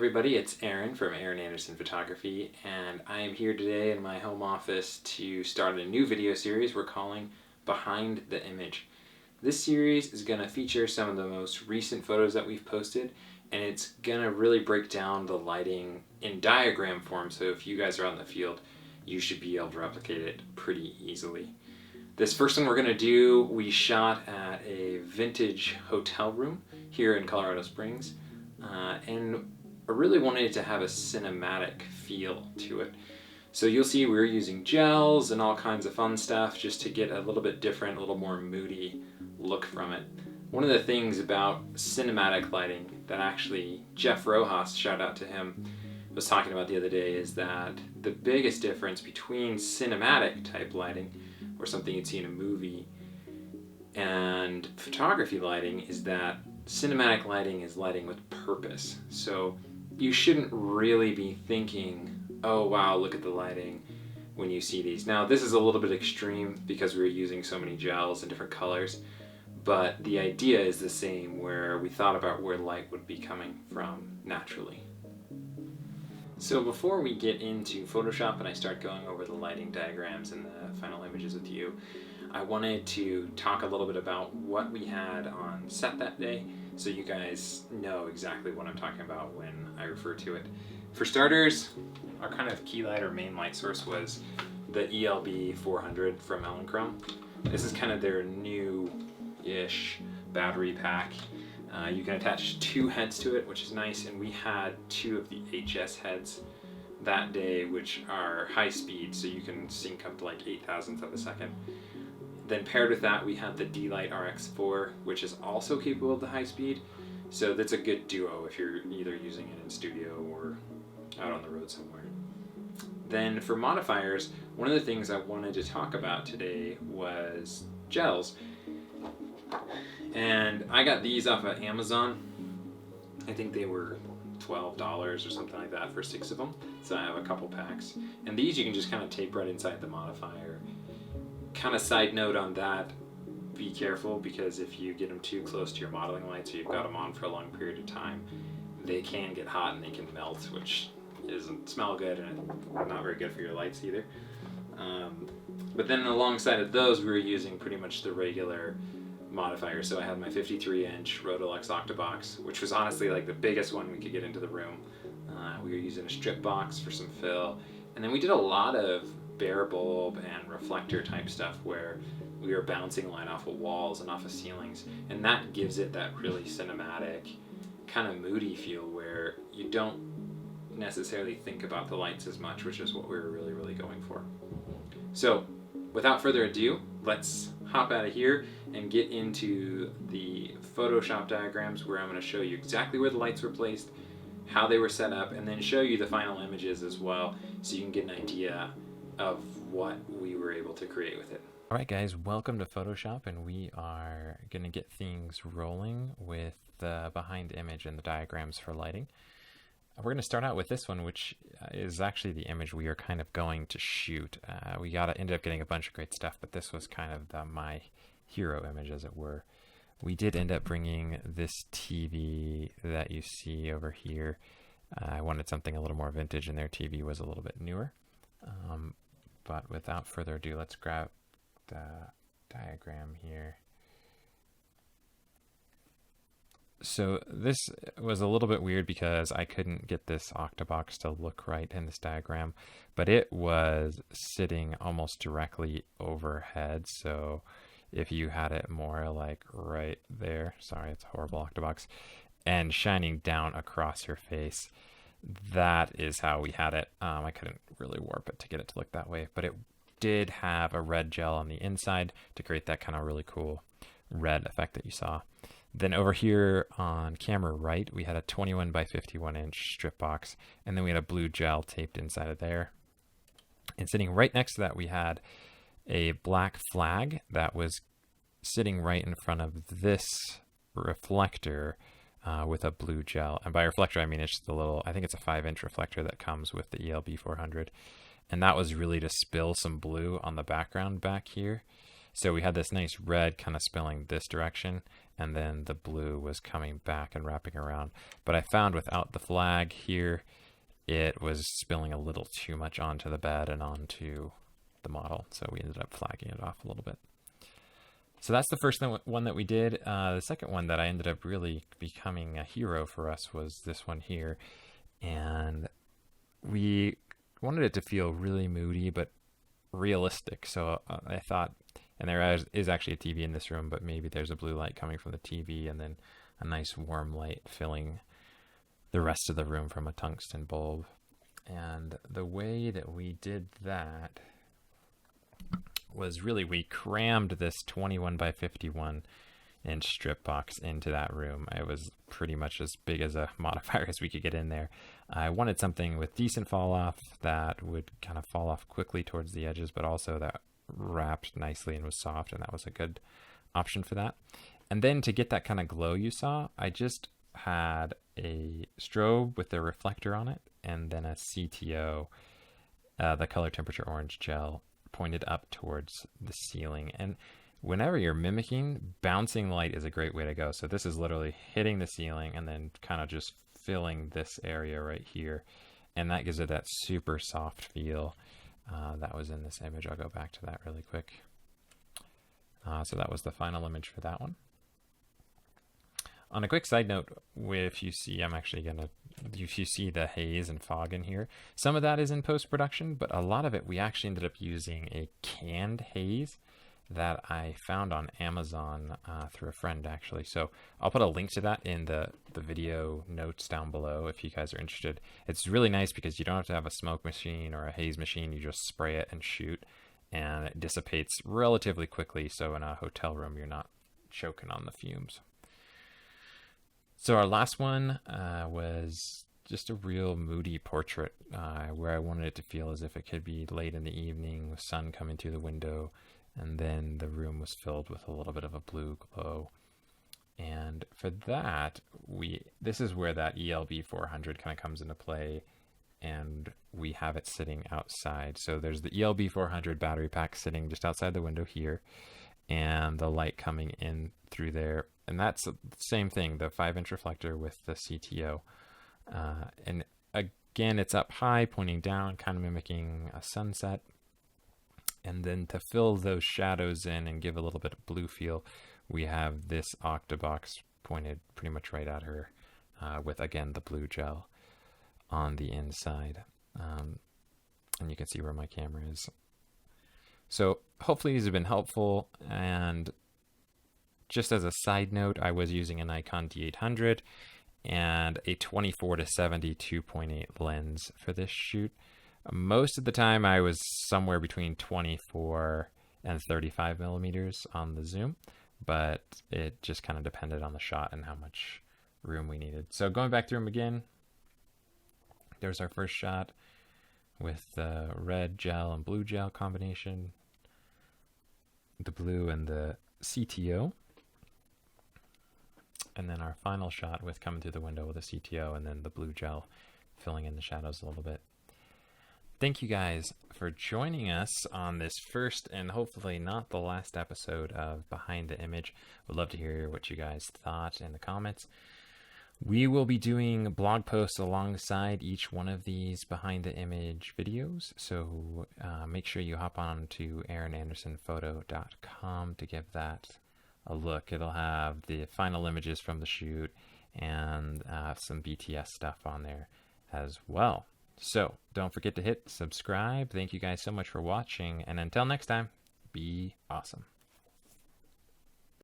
everybody, it's Aaron from Aaron Anderson Photography, and I am here today in my home office to start a new video series we're calling Behind the Image. This series is going to feature some of the most recent photos that we've posted, and it's going to really break down the lighting in diagram form, so if you guys are out in the field, you should be able to replicate it pretty easily. This first one we're going to do, we shot at a vintage hotel room here in Colorado Springs, and I really wanted it to have a cinematic feel to it. So you'll see we're using gels and all kinds of fun stuff just to get a little bit different, a little more moody look from it. One of the things about cinematic lighting that actually Jeff Rojas, shout out to him, was talking about the other day is that the biggest difference between cinematic type lighting, or something you'd see in a movie, and photography lighting is that cinematic lighting is lighting with purpose. So you shouldn't really be thinking, oh wow, look at the lighting when you see these. Now this is a little bit extreme because we were using so many gels and different colors, but the idea is the same, where we thought about where light would be coming from naturally. So before we get into Photoshop and I start going over the lighting diagrams and the final images with you, I wanted to talk a little bit about what we had on set that day so you guys know exactly what I'm talking about when I refer to it. For starters, our kind of key light or main light source was the ELB 400 from Elinchrom. This is kind of their new-ish battery pack. You can attach two heads to it, which is nice, and we had two of the HS heads that day, which are high speed, so you can sync up to like 8,000ths of a second. Then paired with that, we had the D-Lite RX4, which is also capable of the high speed, so that's a good duo if you're either using it in studio or out on the road somewhere. Then for modifiers, one of the things I wanted to talk about today was gels. And I got these off of Amazon. I think they were $12 or something like that for 6 of them. So I have a couple packs. And these you can just kind of tape right inside the modifier. Kind of side note on that, be careful, because if you get them too close to your modeling lights or you've got them on for a long period of time, they can get hot and they can melt, which doesn't smell good and not very good for your lights either. But then alongside of those, we were using pretty much the regular modifier. So I had my 53-inch Rotolux Octabox, which was honestly like the biggest one we could get into the room. We were using a strip box for some fill, and then we did a lot of bare bulb and reflector type stuff where we were bouncing light off of walls and off of ceilings, and that gives it that really cinematic kind of moody feel where you don't necessarily think about the lights as much, which is what we were really going for. So without further ado, let's hop out of here and get into the Photoshop diagrams, where I'm going to show you exactly where the lights were placed, how they were set up, and then show you the final images as well, so you can get an idea of what we were able to create with it. Alright guys, welcome to Photoshop, and we are going to get things rolling with the behind image and the diagrams for lighting. We're going to start out with this one, which is actually the image we are kind of going to shoot. We ended up getting a bunch of great stuff, but this was kind of my hero image, as it were. We did end up bringing this TV that you see over here. I wanted something a little more vintage, and their TV was a little bit newer. But without further ado, let's grab the diagram here. So this was a little bit weird because I couldn't get this octabox to look right in this diagram, but it was sitting almost directly overhead. So if you had it more like right there, sorry, it's a horrible octabox, and shining down across your face, that is how we had it. I couldn't really warp it to get it to look that way, but it did have a red gel on the inside to create that kind of really cool red effect that you saw. Then over here on camera right, we had a 21 by 51 inch strip box, and then we had a blue gel taped inside of there. And sitting right next to that, we had a black flag that was sitting right in front of this reflector with a blue gel. And by reflector, I mean it's the little, I think it's a 5-inch reflector that comes with the ELB 400. And that was really to spill some blue on the background back here. So we had this nice red kind of spilling this direction, and then the blue was coming back and wrapping around. But I found without the flag here, it was spilling a little too much onto the bed and onto the model, so we ended up flagging it off a little bit. So that's the first one that we did. The second one that I ended up really becoming a hero for us was this one here. And we wanted it to feel really moody but realistic. So I thought, and there is actually a TV in this room, but maybe there's a blue light coming from the TV and then a nice warm light filling the rest of the room from a tungsten bulb. And the way that we did that was really we crammed this 21 by 51 inch strip box into that room. It was pretty much as big as a modifier as we could get in there. I wanted something with decent fall off that would kind of fall off quickly towards the edges, but also that wrapped nicely and was soft, and that was a good option for that. And then to get that kind of glow you saw, I just had a strobe with a reflector on it and then a CTO, the color temperature orange gel, pointed up towards the ceiling. And whenever you're mimicking, bouncing light is a great way to go. So this is literally hitting the ceiling and then kind of just filling this area right here, and that gives it that super soft feel that was in this image. I'll go back to that really quick. So that was the final image for that one. On a quick side note, if you see, if you see the haze and fog in here, some of that is in post-production, but a lot of it we actually ended up using a canned haze that I found on Amazon through a friend, actually. So I'll put a link to that in the video notes down below if you guys are interested. It's really nice because you don't have to have a smoke machine or a haze machine. You just spray it and shoot, and it dissipates relatively quickly, so in a hotel room you're not choking on the fumes. So our last one was just a real moody portrait where I wanted it to feel as if it could be late in the evening with sun coming through the window, and then the room was filled with a little bit of a blue glow. And for that, this is where that ELB 400 kind of comes into play, and we have it sitting outside. So there's the ELB 400 battery pack sitting just outside the window here, and the light coming in through there. And that's the same thing, the 5-inch reflector with the CTO. And again, it's up high, pointing down, kind of mimicking a sunset. And then to fill those shadows in and give a little bit of blue feel, we have this octabox pointed pretty much right at her with, again, the blue gel on the inside. And you can see where my camera is. So hopefully these have been helpful. And just as a side note, I was using a Nikon D800 and a 24-70 2.8 lens for this shoot. Most of the time I was somewhere between 24 and 35 millimeters on the zoom, but it just kind of depended on the shot and how much room we needed. So going back through them again, there's our first shot with the red gel and blue gel combination, the blue and the CTO. And then our final shot with coming through the window with a CTO and then the blue gel filling in the shadows a little bit. Thank you guys for joining us on this first and hopefully not the last episode of Behind the Image. Would love to hear what you guys thought in the comments. We will be doing blog posts alongside each one of these Behind the Image videos, so make sure you hop on to aaronandersonphoto.com to give that a look. It'll have the final images from the shoot and some BTS stuff on there as well. So don't forget to hit subscribe. Thank you guys so much for watching, and until next time, be awesome.